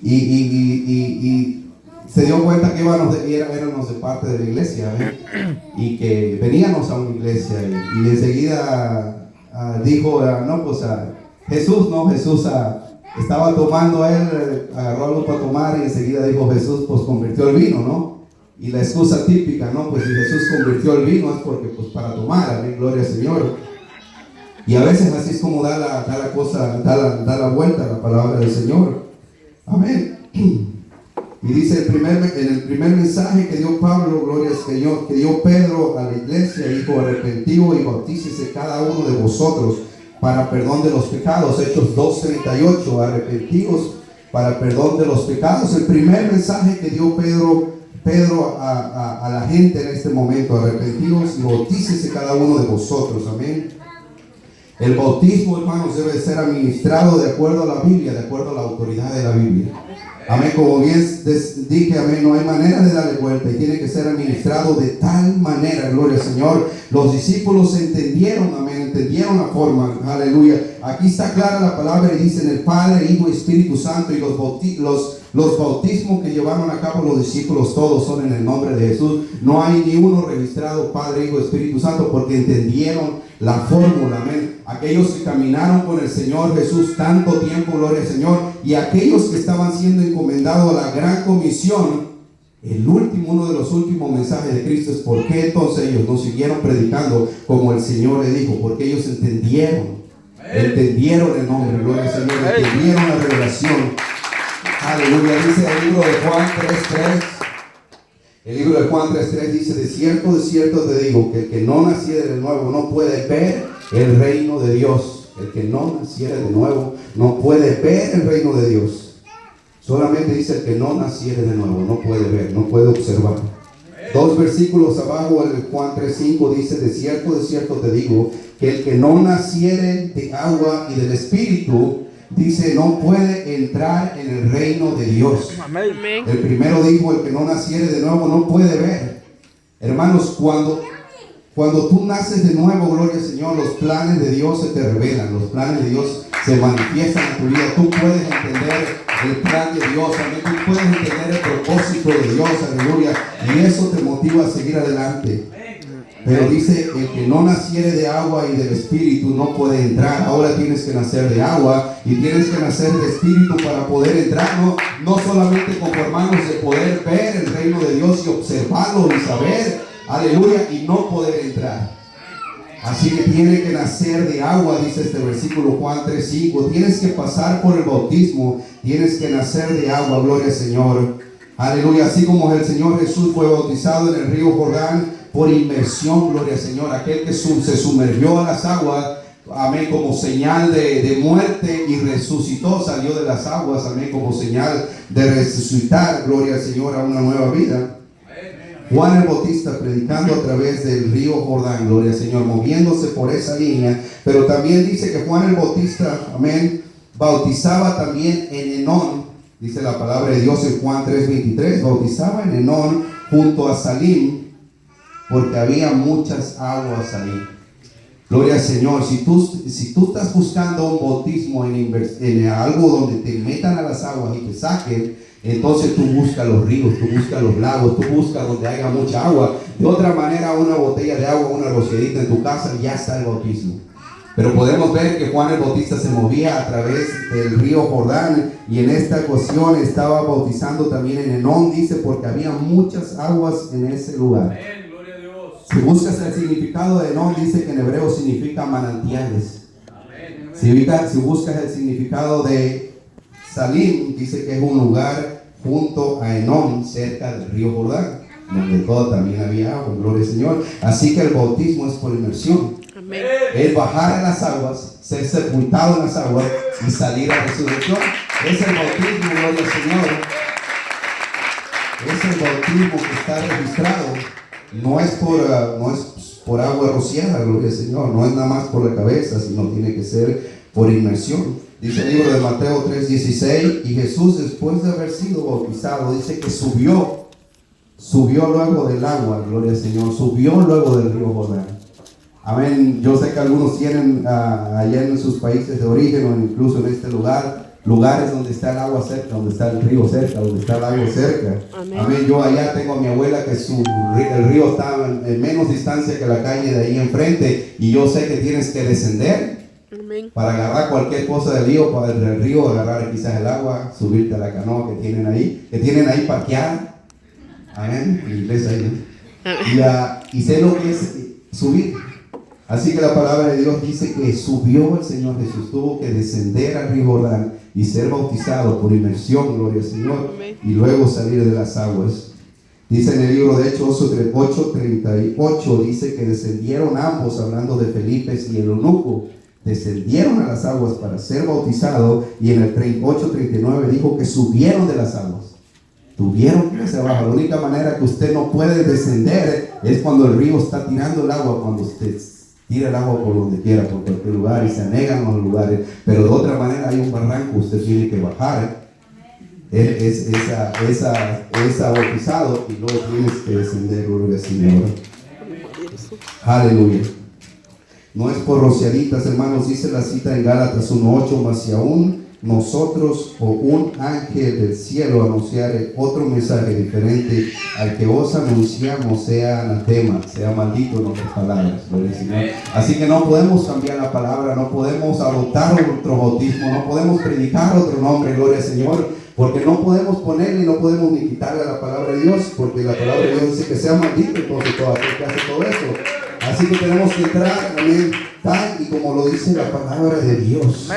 y se dio cuenta que éramos de parte de la iglesia, y que veníamos a una iglesia, y enseguida dijo, no, pues Jesús estaba tomando él, agarró algo para tomar, y enseguida dijo Jesús, pues convirtió el vino, ¿no? Y la excusa típica, ¿no? Pues si Jesús convirtió el vino es porque, pues, para tomar, amén, gloria al Señor. Y a veces así es como da la cosa, da la vuelta a la palabra del Señor. Amén. Y dice en el primer mensaje que dio Pablo, gloria al Señor, que dio Pedro a la iglesia, dijo: arrepentido y bautícese cada uno de vosotros para perdón de los pecados. Hechos 2:38, arrepentidos para perdón de los pecados. El primer mensaje que dio Pedro a la gente en este momento: arrepentidos y bautícese cada uno de vosotros. Amén. El bautismo, hermanos, debe ser administrado de acuerdo a la Biblia, de acuerdo a la autoridad de la Biblia. Amén, como bien dije, amén, no hay manera de darle vuelta y tiene que ser administrado de tal manera, gloria al Señor. Los discípulos entendieron, amén, entendieron la forma, aleluya. Aquí está clara la palabra y dicen el Padre, Hijo y Espíritu Santo, y los bautismos que llevaron a cabo los discípulos todos son en el nombre de Jesús. No hay ni uno registrado Padre, Hijo y Espíritu Santo, porque entendieron la fórmula, amén. Aquellos que caminaron con el Señor Jesús tanto tiempo, gloria al Señor, y aquellos que estaban siendo encomendados a la gran comisión, uno de los últimos mensajes de Cristo es: ¿por qué entonces ellos no siguieron predicando como el Señor le dijo? Porque ellos entendieron el nombre, gloria al Señor, entendieron la revelación. Aleluya. Dice el libro de Juan 3:3. El libro de Juan 3:3 dice: de cierto te digo, que el que no naciere de nuevo no puede ver el reino de Dios. El que no naciere de nuevo no puede ver el reino de Dios. Solamente dice: el que no naciere de nuevo no puede ver, no puede observar. 2 versículos abajo, el Juan 3:5 dice: de cierto te digo, que el que no naciere de agua y del Espíritu, dice, no puede entrar en el reino de Dios. Amén. El primero dijo: el que no naciere de nuevo no puede ver. Hermanos, cuando tú naces de nuevo, gloria al Señor, los planes de Dios se te revelan, los planes de Dios se manifiestan en tu vida. Tú puedes entender el plan de Dios, amén. Tú puedes entender el propósito de Dios, aleluya, y eso te motiva a seguir adelante. Pero dice: el que no naciere de agua y del Espíritu no puede entrar. Ahora tienes que nacer de agua y tienes que nacer de Espíritu para poder entrar. No solamente conformarnos de poder ver el reino de Dios y observarlo y saber, aleluya, y no poder entrar. Así que tiene que nacer de agua, dice este versículo Juan 3:5. Tienes que pasar por el bautismo, tienes que nacer de agua, gloria al Señor. Aleluya. Así como el Señor Jesús fue bautizado en el río Jordán por inmersión, gloria al Señor, aquel que se sumergió a las aguas, amén, como señal de muerte, y resucitó, salió de las aguas, amén, como señal de resucitar, gloria al Señor, a una nueva vida. Juan el Bautista predicando a través del río Jordán, gloria al Señor, moviéndose por esa línea. Pero también dice que Juan el Bautista, amén, bautizaba también en Enón. Dice la palabra de Dios en Juan 3:23, bautizaba en Enón junto a Salim, porque había muchas aguas ahí. Gloria al Señor. Si tú estás buscando un bautismo en algo donde te metan a las aguas y te saquen, entonces tú buscas los ríos, tú buscas los lagos, tú buscas donde haya mucha agua. De otra manera, una botella de agua, una rociadita en tu casa, ya está el bautismo. Pero podemos ver que Juan el Bautista se movía a través del río Jordán, y en esta ocasión estaba bautizando también en Enón, dice, porque había muchas aguas en ese lugar. Amén, gloria a Dios. Si buscas el significado de Enón, dice que en hebreo significa manantiales. Amén. Si buscas el significado de Salim, dice que es un lugar junto a Enón, cerca del río Jordán, donde todo también había agua, gloria al Señor. Así que el bautismo es por inmersión. Amén. Es bajar en las aguas, ser sepultado en las aguas y salir a resurrección. Es el bautismo, gloria al Señor. Es el bautismo que está registrado. No es por agua rociada, gloria al Señor. No es nada más por la cabeza, sino tiene que ser por inmersión. Dice el libro de Mateo 3:16, y Jesús, después de haber sido bautizado, dice que subió luego del agua, gloria al Señor, subió luego del río Jordán. Amén. Yo sé que algunos tienen allá en sus países de origen, o incluso en este lugar, lugares donde está el agua cerca, donde está el río cerca, donde está el lago cerca. Amén. Amén. Yo allá tengo a mi abuela que el río está en menos distancia que la calle de ahí enfrente, y yo sé que tienes que descender. Amén. Para agarrar cualquier cosa del río, agarrar quizás el agua, subirte a la canoa que tienen ahí parqueada. Amén. En inglés ahí, ¿no? Y sé lo que es subir. Así que la palabra de Dios dice que subió el Señor Jesús, tuvo que descender al río Jordán y ser bautizado por inmersión, gloria al Señor, y luego salir de las aguas. Dice en el libro de Hechos 8:38, dice que descendieron ambos, hablando de Felipe y el eunuco, descendieron a las aguas para ser bautizados, y en el 8:39 dijo que subieron de las aguas. Tuvieron que irse abajo. La única manera que usted no puede descender es cuando el río está tirando el agua, cuando usted tira el agua por donde quiera, por cualquier lugar, y se anegan los lugares. Pero de otra manera hay un barranco, usted tiene que bajar esa bautizado, y luego tienes que descender, gloria al Señor. Aleluya. No es por rociaditas, hermanos, dice la cita en Gálatas 1:8, mas si aún nosotros o un ángel del cielo anunciare otro mensaje diferente al que os anunciamos, sea anatema, sea maldito en otras palabras, gloria al Señor. Así que no podemos cambiar la palabra, no podemos adoptar otro bautismo, no podemos predicar otro nombre, gloria al Señor, porque no podemos ponerle y no podemos ni quitarle a la palabra de Dios, porque la palabra de Dios dice que sea maldito, entonces todo aquel que hace todo eso. Así que tenemos que entrar, amén, tal y como lo dice la palabra de Dios.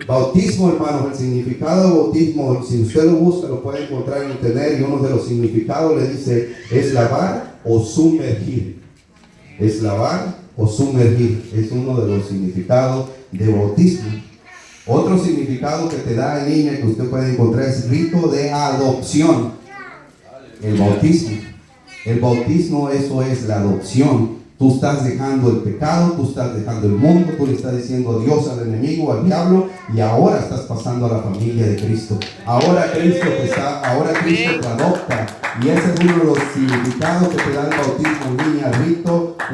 Bautismo, hermanos, el significado de bautismo, si usted lo busca, lo puede encontrar en internet, y uno de los significados le dice, es lavar o sumergir. Es lavar o sumergir, es uno de los significados de bautismo. Otro significado que te da en línea que usted puede encontrar es rito de adopción. El bautismo. El bautismo, eso es la adopción. Tú estás dejando el pecado, tú estás dejando el mundo, tú le estás diciendo adiós al enemigo, al diablo, y ahora estás pasando a la familia de Cristo. Ahora Cristo te adopta, y ese es uno de los significados que te da el bautismo en línea,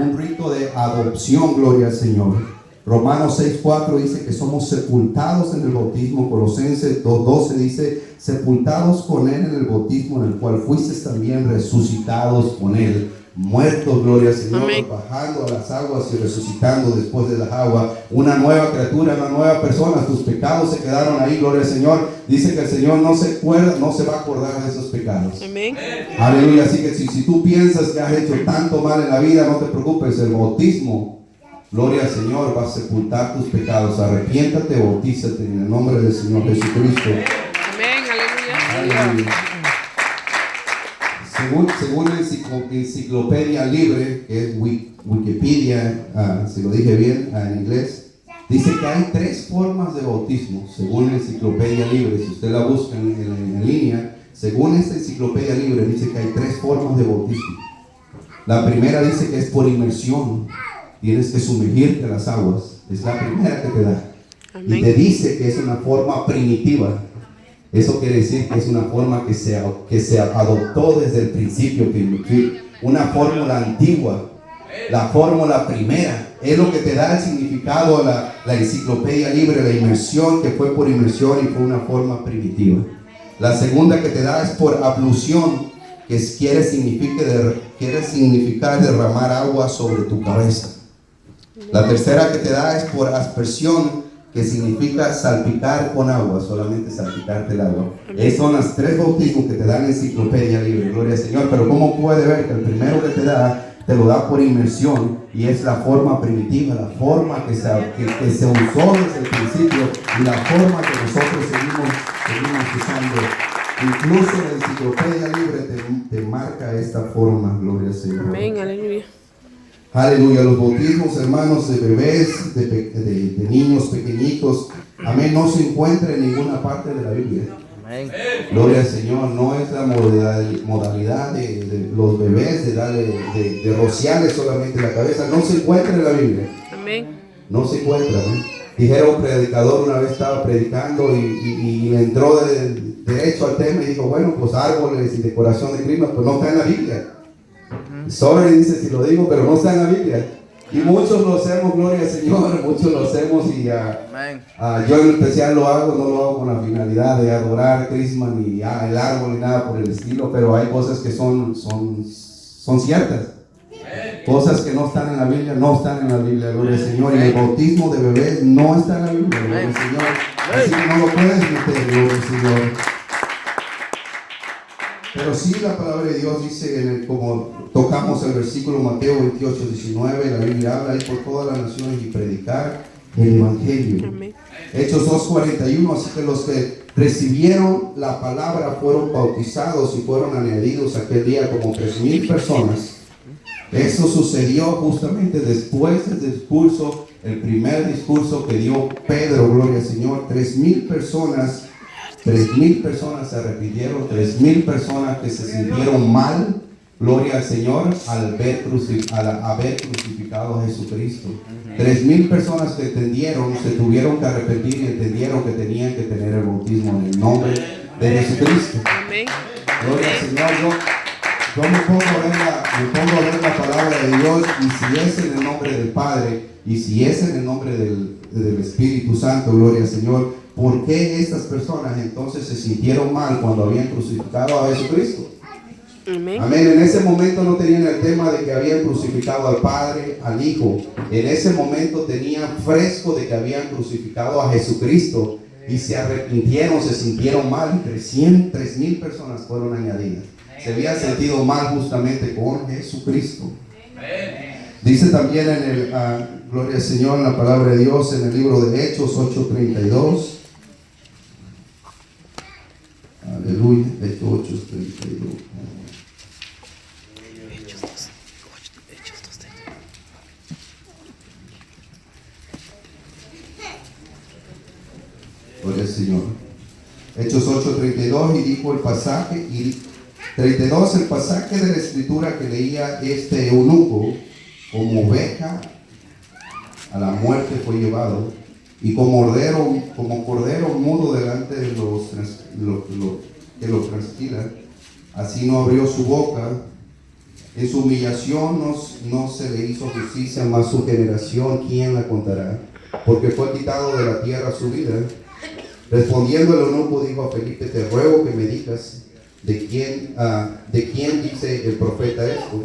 un rito de adopción, gloria al Señor. Romanos 6:4 dice que somos sepultados en el bautismo. Colosenses 2:12 dice, sepultados con Él en el bautismo, en el cual fuisteis también resucitados con Él. Muertos, gloria al Señor, amén, bajando a las aguas y resucitando después de las aguas, una nueva criatura, una nueva persona. Tus pecados se quedaron ahí, gloria al Señor. Dice que el Señor no se va a acordar de esos pecados. Amén. Aleluya. Así que si tú piensas que has hecho tanto mal en la vida, no te preocupes. El bautismo, gloria al Señor, va a sepultar tus pecados. Arrepiéntate, bautízate en el nombre del Señor Jesucristo. Amén. Aleluya. Aleluya. Según la enciclopedia libre, que es Wikipedia, si lo dije bien en inglés, dice que hay 3 formas de bautismo, según la enciclopedia libre. Si usted la busca en línea, según esta enciclopedia libre, dice que hay 3 formas de bautismo. La primera dice que es por inmersión, tienes que sumergirte a las aguas, es la primera que te da. Amén. Y te dice que es una forma primitiva. Eso quiere decir que es una forma que se adoptó desde el principio, una fórmula antigua, la fórmula primera. Es lo que te da el significado a la enciclopedia libre, la inmersión, que fue por inmersión y fue una forma primitiva. La segunda que te da es por ablución, que quiere significar derramar agua sobre tu cabeza. La tercera que te da es por aspersión, que significa salpicar con agua, solamente salpicarte el agua. Esas son las 3 bautismos que te dan en enciclopedia libre, gloria al Señor. Pero ¿cómo puede ver que el primero que te lo da por inmersión, y es la forma primitiva, la forma que se usó desde el principio, y la forma que nosotros seguimos usando? Incluso la enciclopedia libre te marca esta forma, gloria al Señor. Amén, aleluya. Aleluya. Los bautismos, hermanos, de bebés, de niños pequeñitos, amén, no se encuentra en ninguna parte de la Biblia. Amén. Gloria al Señor. No es la modalidad de los bebés de rociarles solamente la cabeza. No se encuentra en la Biblia. Amén. No se encuentra. Amén. Dijeron, un predicador una vez estaba predicando y entró derecho al tema y dijo, bueno, pues árboles y decoración de clima, pues no está en la Biblia. Sorry, dice, si lo digo, pero no está en la Biblia. Y muchos lo hacemos, gloria al Señor, muchos lo hacemos y yo en especial lo hago, no lo hago con la finalidad de adorar Christmas ni el árbol ni nada por el estilo, pero hay cosas que son ciertas. Cosas que no están en la Biblia, no están en la Biblia, gloria al Señor. Y el bautismo de bebés no está en la Biblia, gloria al Señor. Así que no lo puedes meter, gloria al Señor. Pero sí la palabra de Dios dice, como tocamos el versículo Mateo 28, 19, la Biblia habla ir por todas las naciones y predicar el Evangelio. Amén. Hechos 2:41, así que los que recibieron la palabra fueron bautizados y fueron añadidos aquel día como 3,000 personas. Eso sucedió justamente después del discurso, el primer discurso que dio Pedro, gloria al Señor. 3,000 personas se arrepintieron, 3,000 personas que se sintieron mal, gloria al Señor, al haber crucificado a Jesucristo. 3,000 personas que entendieron, se tuvieron que arrepentir y entendieron que tenían que tener el bautismo en el nombre de Jesucristo. Amén. Gloria al Señor. Yo me pongo a ver la palabra de Dios, y si es en el nombre del Padre y si es en el nombre del Espíritu Santo, gloria al Señor, ¿por qué estas personas entonces se sintieron mal cuando habían crucificado a Jesucristo? Amén. Amén. En ese momento no tenían el tema de que habían crucificado al Padre, al Hijo. En ese momento tenían fresco de que habían crucificado a Jesucristo y se arrepintieron, se sintieron mal. 3,000 personas fueron añadidas. Se habían sentido mal justamente con Jesucristo. Dice también gloria al Señor, en la palabra de Dios, en el libro de Hechos 8:32. Aleluya, Hechos 8:32. Gloria al Señor. Hechos 8:32, y dijo el pasaje, y 32, el pasaje de la escritura que leía este eunuco, como oveja a la muerte fue llevado, y como cordero mudo delante de los que lo trasquilan, así no abrió su boca. En su humillación no se le hizo justicia, mas su generación, ¿quién la contará? Porque fue quitado de la tierra su vida. Respondiendo el eunuco dijo a Felipe: te ruego que me digas, ¿de quién dice el profeta esto?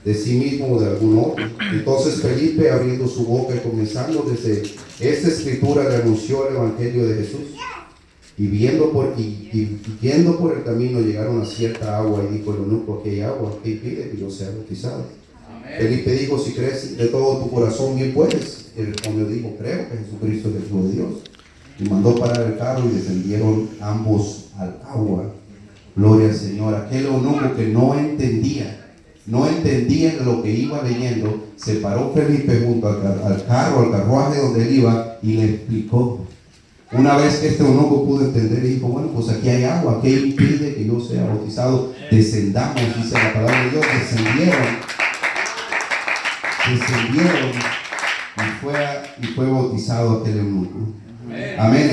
¿De sí mismo o de algún otro? Entonces Felipe, abriendo su boca y comenzando desde esta escritura, le anunció el evangelio de Jesús. Y yendo por el camino llegaron a cierta agua, y dijo el eunuco: aquí hay agua, ¿qué impide que yo sea bautizado? Amén. Felipe dijo: si crees de todo tu corazón, bien puedes. Y respondió, dijo: creo que Jesucristo es el Hijo de Dios. Y mandó parar el carro y descendieron ambos al agua. Gloria al Señor. Aquel eunuco que no entendía lo que iba leyendo, se paró Felipe junto al carruaje donde él iba, y le explicó. Una vez que este eunuco pudo entender, y dijo: bueno, pues aquí hay agua, ¿qué impide que yo sea bautizado? Descendamos, dice la palabra de Dios. Descendieron y fue bautizado aquel eunuco. Amén.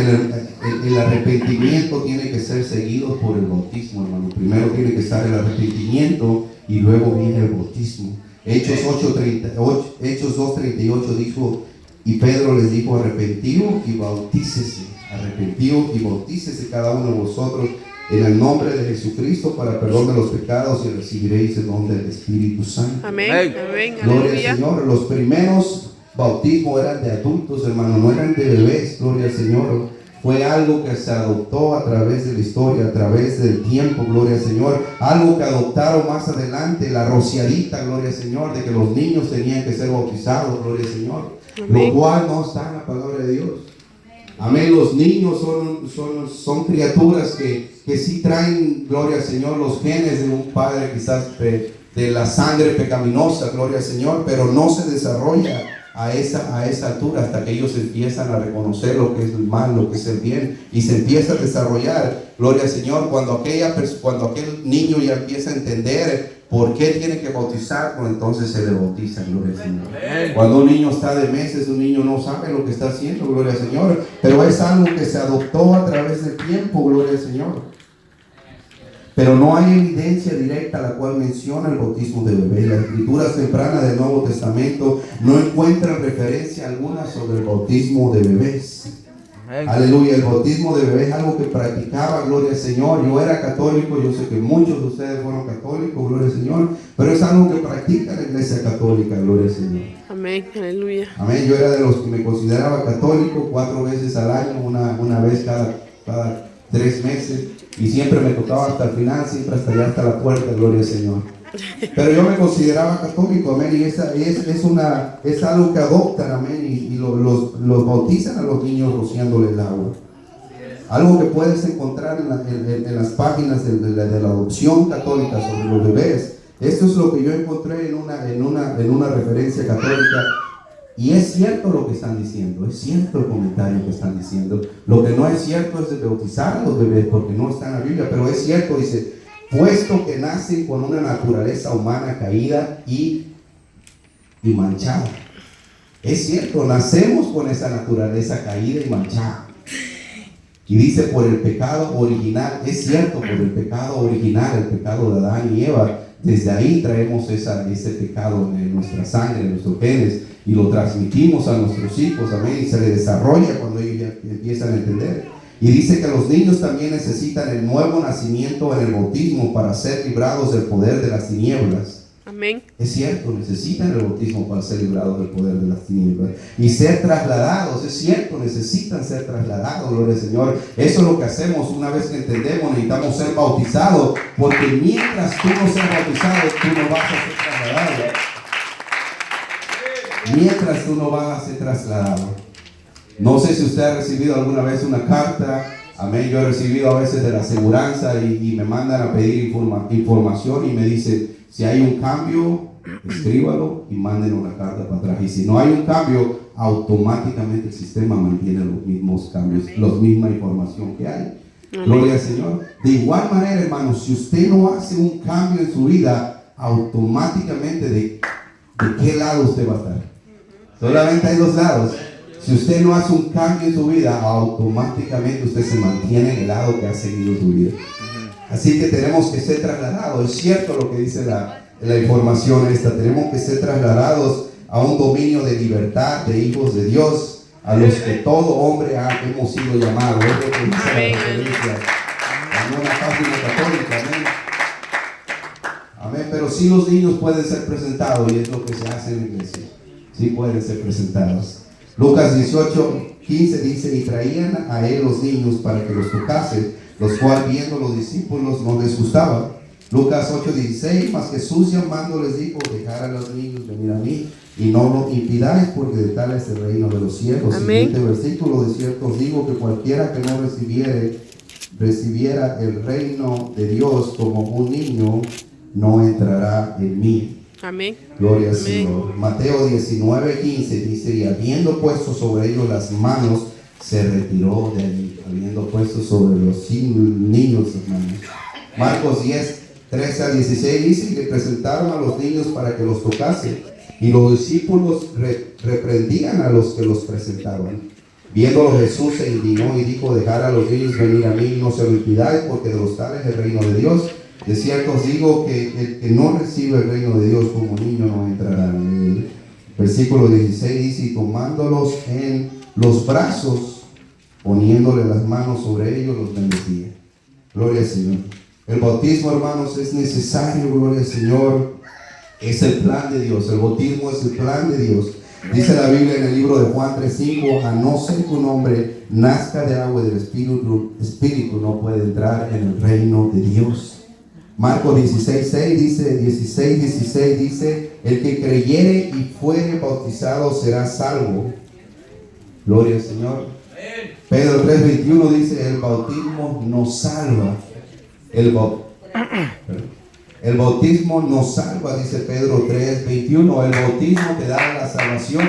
El arrepentimiento tiene que ser seguido por el bautismo, hermano. Primero tiene que estar el arrepentimiento y luego viene el bautismo. Hechos 2:38 dijo: y Pedro les dijo: arrepentido y bautícese cada uno de vosotros en el nombre de Jesucristo para perdón de los pecados, y recibiréis el don del Espíritu Santo. Amén. Amén. Gloria Aleluya. al Señor. Los primeros bautismos eran de adultos, hermano, no eran de bebés. Gloria al Señor. Fue algo que se adoptó a través de la historia, a través del tiempo, gloria al Señor. Algo que adoptaron más adelante, la rociadita, gloria al Señor, de que los niños tenían que ser bautizados, gloria al Señor. Amén. Lo cual no está en la palabra de Dios. Amén. Los niños son criaturas que sí traen, gloria al Señor, los genes de un padre, quizás de la sangre pecaminosa, gloria al Señor, pero no se desarrolla a esa altura hasta que ellos empiezan a reconocer lo que es el mal, lo que es el bien, y se empieza a desarrollar, gloria al Señor, cuando aquel niño ya empieza a entender por qué tiene que bautizar, pues entonces se le bautiza, gloria al Señor. Cuando un niño está de meses, un niño no sabe lo que está haciendo, gloria al Señor, pero es algo que se adoptó a través del tiempo, gloria al Señor. Pero no hay evidencia directa la cual menciona el bautismo de bebé. Las escrituras tempranas del Nuevo Testamento no encuentran referencia alguna sobre el bautismo de bebés. Aleluya, el bautismo de bebé es algo que practicaba, gloria al Señor. Yo era católico, yo sé que muchos de ustedes fueron católicos, gloria al Señor, pero es algo que practica la iglesia católica, gloria al Señor. Amén, aleluya. Amén, yo era de los que me consideraba católico 4 veces al año, una vez cada 3 meses, y siempre me tocaba hasta el final, siempre hasta allá, hasta la puerta, gloria al Señor. Pero yo me consideraba católico, amén, y es algo que adoptan, amén, y los bautizan a los niños rociándole el agua. Algo que puedes encontrar en las páginas de la adopción católica sobre los bebés. Esto es lo que yo encontré en una referencia católica. Y es cierto lo que están diciendo, es cierto el comentario que están diciendo. Lo que no es cierto es de bautizar a los bebés, porque no está en la Biblia, pero es cierto, dice, puesto que nacen con una naturaleza humana caída y manchada. Es cierto, nacemos con esa naturaleza caída y manchada. Y dice por el pecado original, es cierto, por el pecado original, el pecado de Adán y Eva, desde ahí traemos ese pecado en nuestra sangre, en nuestros genes, y lo transmitimos a nuestros hijos, amén, y se le desarrolla cuando ellos ya empiezan a entender. Y dice que los niños también necesitan el nuevo nacimiento en el bautismo para ser librados del poder de las tinieblas. Amén. Es cierto, necesitan el bautismo para ser librados del poder de las tinieblas y ser trasladados. Es cierto, necesitan ser trasladados, gloria al Señor. Eso es lo que hacemos una vez que entendemos. Necesitamos ser bautizados, porque mientras tú no seas bautizado, tú no vas a ser trasladado. Mientras tú no vas a ser trasladado. No sé si usted ha recibido alguna vez una carta. Amén. Yo he recibido a veces de la aseguranza y me mandan a pedir información y me dicen, si hay un cambio, escríbalo y manden una carta para atrás. Y si no hay un cambio, automáticamente el sistema mantiene los mismos cambios, la misma información que hay. Gloria al Señor. De igual manera, hermanos, si usted no hace un cambio en su vida, automáticamente ¿de qué lado usted va a estar? Solamente hay 2 lados. Si usted no hace un cambio en su vida, automáticamente usted se mantiene en el lado que ha seguido su vida. Así que tenemos que ser trasladados. Es cierto lo que dice la información esta. Tenemos que ser trasladados a un dominio de libertad, de hijos de Dios, a los que todo hombre hemos sido llamados. Es lo que dice la referencia en una página católica. Amén. Amén. Pero sí, los niños pueden ser presentados, y es lo que se hace en la iglesia. Sí pueden ser presentados. Lucas 18:15 dice, y traían a él los niños para que los tocase, los cuales viendo los discípulos no les gustaba. Lucas 8:16, mas Jesús llamando les dijo, dejad a los niños venir a mí, y no lo impidáis, porque de tal es el reino de los cielos. Siguiente versículo, de cierto os digo que cualquiera que no recibiera el reino de Dios como un niño, no entrará en mí. Amén. Gloria al Señor. Mateo 19:15 dice, y habiendo puesto sobre ellos las manos, se retiró de allí. Habiendo puesto sobre los niños las manos. Marcos 10:13-16 dice, y le presentaron a los niños para que los tocase, y los discípulos reprendían a los que los presentaban. Viéndolo Jesús se indignó y dijo, dejad a los niños venir a mí, no se lo impidáis, porque de los tales es el reino de Dios. De cierto os digo que el que no recibe el reino de Dios como niño no entrará en él. Versículo 16 dice, y tomándolos en los brazos, poniéndole las manos sobre ellos, los bendecía. Gloria al Señor. El bautismo, hermanos, es necesario, gloria al Señor. Es el plan de Dios. El bautismo es el plan de Dios. Dice la Biblia en el libro de Juan 3:5, a no ser que un hombre nazca de agua y del Espíritu no puede entrar en el reino de Dios. Marcos 16:16 dice, el que creyere y fuere bautizado será salvo. Gloria al Señor. Pedro 3:21 dice, el bautismo nos salva. El bautismo nos salva, dice Pedro 3:21. El bautismo te da la salvación.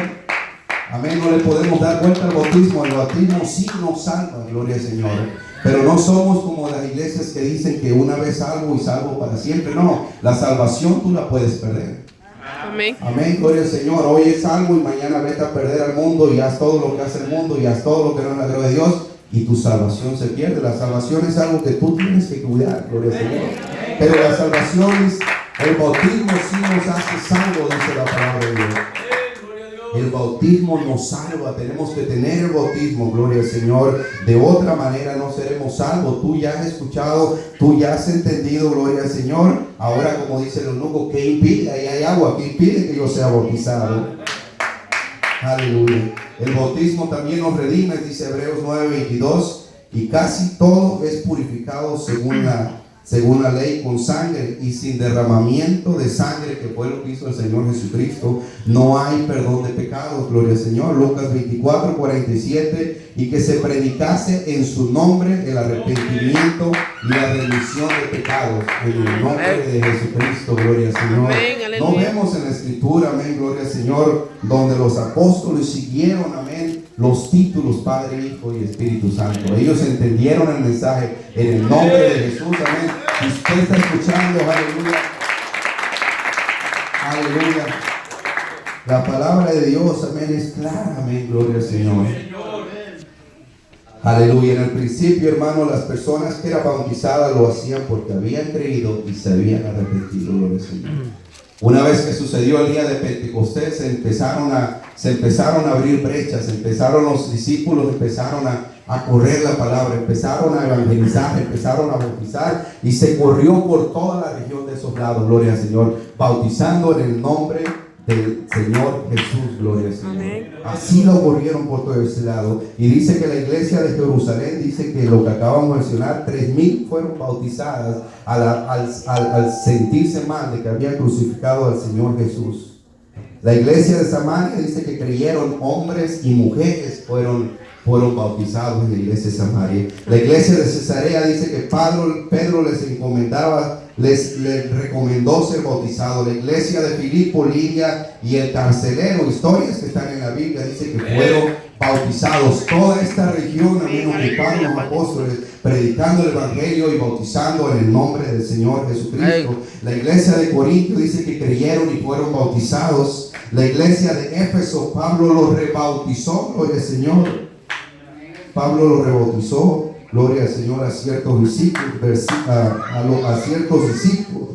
Amén, no le podemos dar vuelta al bautismo. El bautismo sí nos salva, gloria al Señor. Pero no somos como las iglesias que dicen que una vez salvo y salvo para siempre. No, la salvación tú la puedes perder. Amén. Amén, gloria al Señor. Hoy es salvo y mañana vete a perder al mundo y haz todo lo que hace el mundo y haz todo lo que no es la gloria de Dios. y tu salvación se pierde. La salvación es algo que tú tienes que cuidar, gloria al Señor. Pero la salvación es, el bautismo sí nos hace salvos, dice la palabra de Dios. El bautismo nos salva, tenemos que tener el bautismo, gloria al Señor. De otra manera no seremos salvos. Tú ya has escuchado, tú ya has entendido, gloria al Señor. Ahora, como dice el eunuco, ¿qué impide? Ahí hay agua, ¿qué impide que yo sea bautizado? Aleluya. El bautismo también nos redime, dice Hebreos 9:22, y casi todo es purificado según la ley con sangre, y sin derramamiento de sangre, que fue lo que hizo el Señor Jesucristo, no hay perdón de pecados, gloria al Señor. Lucas 24:47, y que se predicase en su nombre el arrepentimiento y la remisión de pecados, en el nombre de Jesucristo, gloria al Señor. No vemos en la Escritura, amén, gloria al Señor, donde los apóstoles siguieron, amén, los títulos Padre, Hijo y Espíritu Santo. Ellos entendieron el mensaje en el nombre de Jesús, amén. Si usted está escuchando, aleluya, aleluya, la palabra de Dios, amén, es clara, amén, gloria al Señor. Aleluya. En el principio, hermano, las personas que eran bautizadas lo hacían porque habían creído y se habían arrepentido, gloria al Señor. Una vez que sucedió el día de Pentecostés, se empezaron a abrir brechas, los discípulos empezaron a correr la palabra, empezaron a evangelizar, empezaron a bautizar, y se corrió por toda la región de esos lados, gloria al Señor, bautizando en el nombre del Señor Jesús, gloria al Señor. Amén. Así lo corrieron por todo ese lado. Y dice que la iglesia de Jerusalén, dice que lo que acabamos de mencionar, 3,000 fueron bautizadas al sentirse mal de que habían crucificado al Señor Jesús. La iglesia de Samaria dice que creyeron, hombres y mujeres fueron bautizados en la iglesia de Samaria. La iglesia de Cesarea dice que Pedro les encomendaba, les recomendó ser bautizados. La iglesia de Filipo, Lidia y el carcelero, historias que están en la Biblia, dice que fueron bautizados. Toda esta región, amén, ocuparon los apóstoles, predicando el evangelio y bautizando en el nombre del Señor Jesucristo. La iglesia de Corinto dice que creyeron y fueron bautizados. La iglesia de Éfeso, Pablo los rebautizó, gloria al Señor. Pablo los rebautizó, gloria al Señor, a ciertos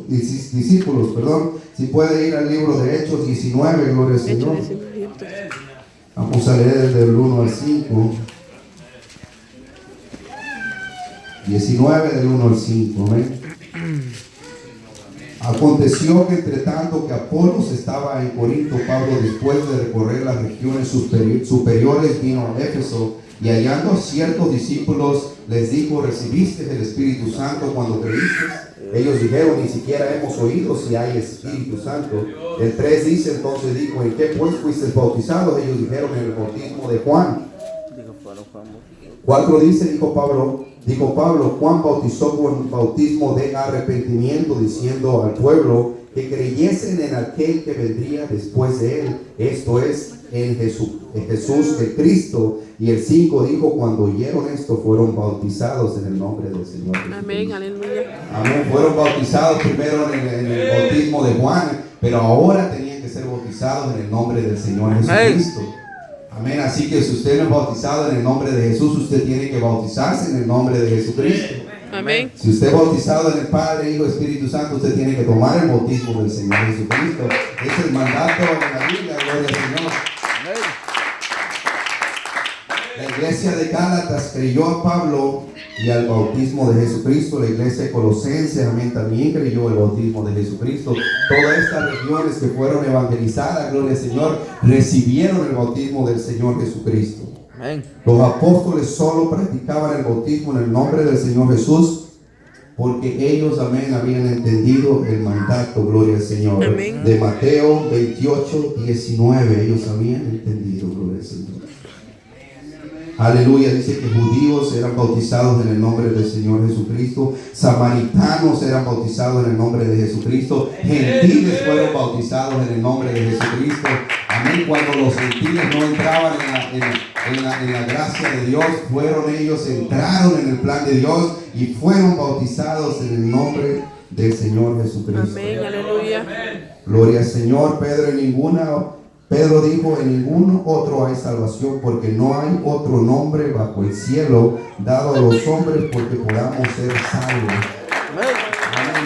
discípulos, perdón. Si puede ir al libro de Hechos 19, gloria al Señor. Vamos a leer desde el 1 al 5. 19 del 1 al 5, amén. Aconteció que entre tanto que Apolos estaba en Corinto, Pablo, después de recorrer las regiones superiores, vino a Éfeso, y hallando a ciertos discípulos les dijo: ¿recibiste el Espíritu Santo cuando creíste? Ellos dijeron: ni siquiera hemos oído si hay Espíritu Santo. El 3 dice: entonces dijo: ¿en qué pues fuiste bautizados? Ellos dijeron: en el bautismo de Juan. 4 dice: dijo Pablo, Juan bautizó con bautismo de arrepentimiento, diciendo al pueblo que creyesen en aquel que vendría después de él, esto es, en Jesús el Cristo. Y el 5 dijo: cuando oyeron esto, fueron bautizados en el nombre del Señor Jesús. Amén, aleluya. Amén. Fueron bautizados primero en el bautismo de Juan, pero ahora tenían que ser bautizados en el nombre del Señor Jesucristo. Amén. Así que si usted no es bautizado en el nombre de Jesús, usted tiene que bautizarse en el nombre de Jesucristo. Amén. Si usted es bautizado en el Padre, Hijo y Espíritu Santo, usted tiene que tomar el bautismo del Señor Jesucristo. Es el mandato en la Biblia, gloria al Señor. Amén. La iglesia de Gálatas creyó a Pablo y al bautismo de Jesucristo. La iglesia de Colosenses, amén, también creyó el bautismo de Jesucristo. Todas estas regiones que fueron evangelizadas, gloria al Señor, recibieron el bautismo del Señor Jesucristo. Amén. Los apóstoles solo practicaban el bautismo en el nombre del Señor Jesús porque ellos, amén, habían entendido el mandato, gloria al Señor. Amén. De Mateo 28:19, ellos habían entendido, gloria al Señor. Aleluya. Dice que judíos eran bautizados en el nombre del Señor Jesucristo, samaritanos eran bautizados en el nombre de Jesucristo, gentiles fueron bautizados en el nombre de Jesucristo. Amén. Cuando los gentiles no entraban en la gracia de Dios, entraron en el plan de Dios y fueron bautizados en el nombre del Señor Jesucristo. Amén. Aleluya. Gloria al Señor. Pedro, en ninguna Pedro dijo, en ningún otro hay salvación, porque no hay otro nombre bajo el cielo dado a los hombres porque podamos ser salvos. Amén.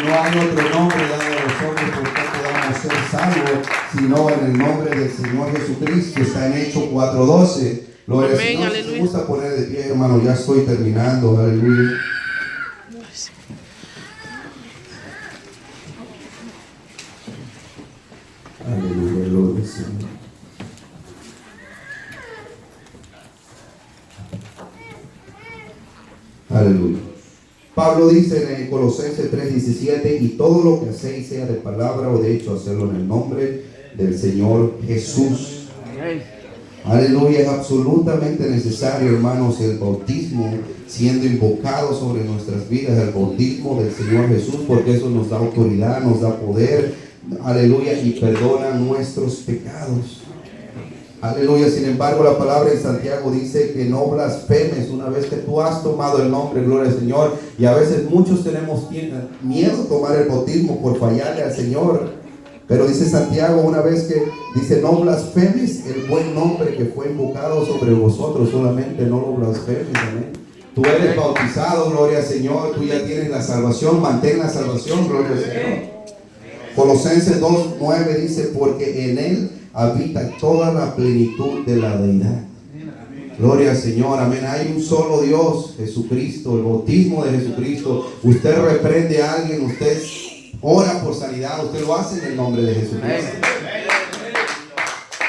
No hay otro nombre dado a los hombres porque podamos ser salvos, sino en el nombre del Señor Jesucristo. Está en Hechos 4:12. Gloria al Señor. Aleluya. Si gusta poner de pie, hermano, ya estoy terminando. Aleluya. Aleluya, gloria al Señor. Aleluya. Pablo dice en Colosenses 3:17, y todo lo que hacéis, sea de palabra o de hecho, hacerlo en el nombre del Señor Jesús. Aleluya. Es absolutamente necesario, hermanos, el bautismo siendo invocado sobre nuestras vidas, el bautismo del Señor Jesús, porque eso nos da autoridad, nos da poder. Aleluya. Y perdona nuestros pecados. Aleluya. Sin embargo, la palabra en Santiago dice que no blasfemes una vez que tú has tomado el nombre, gloria al Señor. Y a veces muchos tenemos miedo a tomar el bautismo por fallarle al Señor. Pero dice Santiago una vez que dice, no blasfemes el buen nombre que fue invocado sobre vosotros, solamente no lo blasfemes. Amén. Tú eres bautizado, gloria al Señor. Tú ya tienes la salvación, mantén la salvación, gloria al Señor. Colosenses 2:9 dice, porque en Él habita toda la plenitud de la deidad. Gloria al Señor, amén. Hay un solo Dios, Jesucristo, el bautismo de Jesucristo. Usted reprende a alguien, usted ora por sanidad, usted lo hace en el nombre de Jesucristo.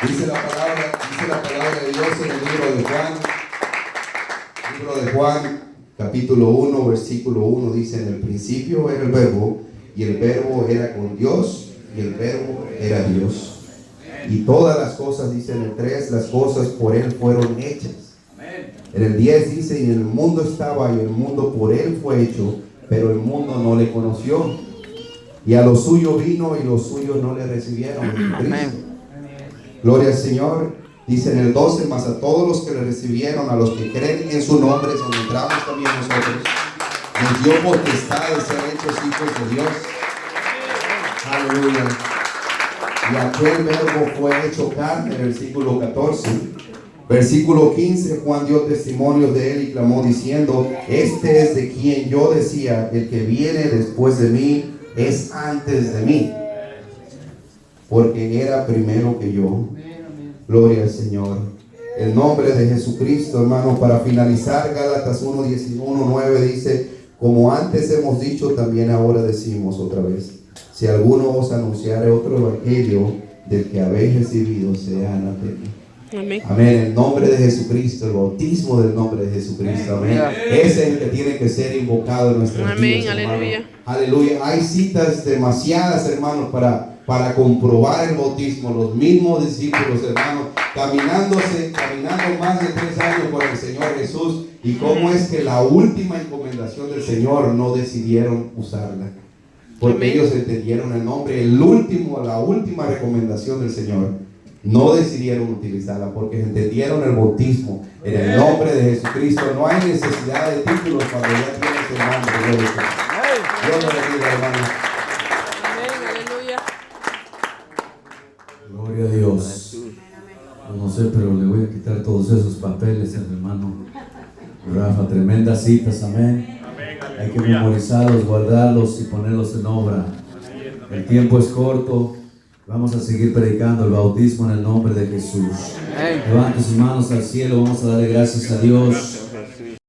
Dice la palabra de Dios en el libro de Juan, capítulo 1, versículo 1, dice, en el principio era el verbo, y el verbo era con Dios, y el verbo era Dios. Y todas las cosas, dice en el 3, las cosas por Él fueron hechas. En el 10 dice, y en el mundo estaba, y el mundo por Él fue hecho, pero el mundo no le conoció. Y a lo suyo vino, y los suyos no le recibieron. Cristo. Gloria al Señor. Dice en el 12, mas a todos los que le recibieron, a los que creen en su nombre, donde entramos también nosotros, nos dio potestad de ser hechos hijos de Dios. Aleluya. Y aquel verbo fue hecho carne, versículo 14. Versículo 15, Juan dio testimonio de él y clamó diciendo, este es de quien yo decía, el que viene después de mí es antes de mí, porque era primero que yo. Gloria al Señor. El nombre de Jesucristo, hermano. Para finalizar, Gálatas 1:9 dice, como antes hemos dicho, también ahora decimos otra vez, si alguno os anunciare otro evangelio del que habéis recibido, sea anatema. Amén. Amén. El nombre de Jesucristo, el bautismo del nombre de Jesucristo. Amén. Ese es el que tiene que ser invocado en nuestras Amén. vidas. Aleluya. Aleluya. Hay citas demasiadas, hermanos, para comprobar el bautismo. Los mismos discípulos, hermanos, caminando más de 3 años con el Señor Jesús. Y cómo es que la última encomendación del Señor no decidieron usarla. Porque Amén. ellos entendieron el nombre, la última recomendación del Señor. No decidieron utilizarla porque entendieron el bautismo en el nombre de Jesucristo. No hay necesidad de títulos cuando ya tienes el nombre de Dios. Dios lo bendiga, hermanos. Amén. Aleluya. Gloria a Dios. No sé, pero le voy a quitar todos esos papeles al hermano Rafa. Tremendas citas, amén. Hay que memorizarlos, guardarlos y ponerlos en obra. El tiempo es corto. Vamos a seguir predicando el bautismo en el nombre de Jesús. Levante sus manos al cielo. Vamos a darle gracias a Dios.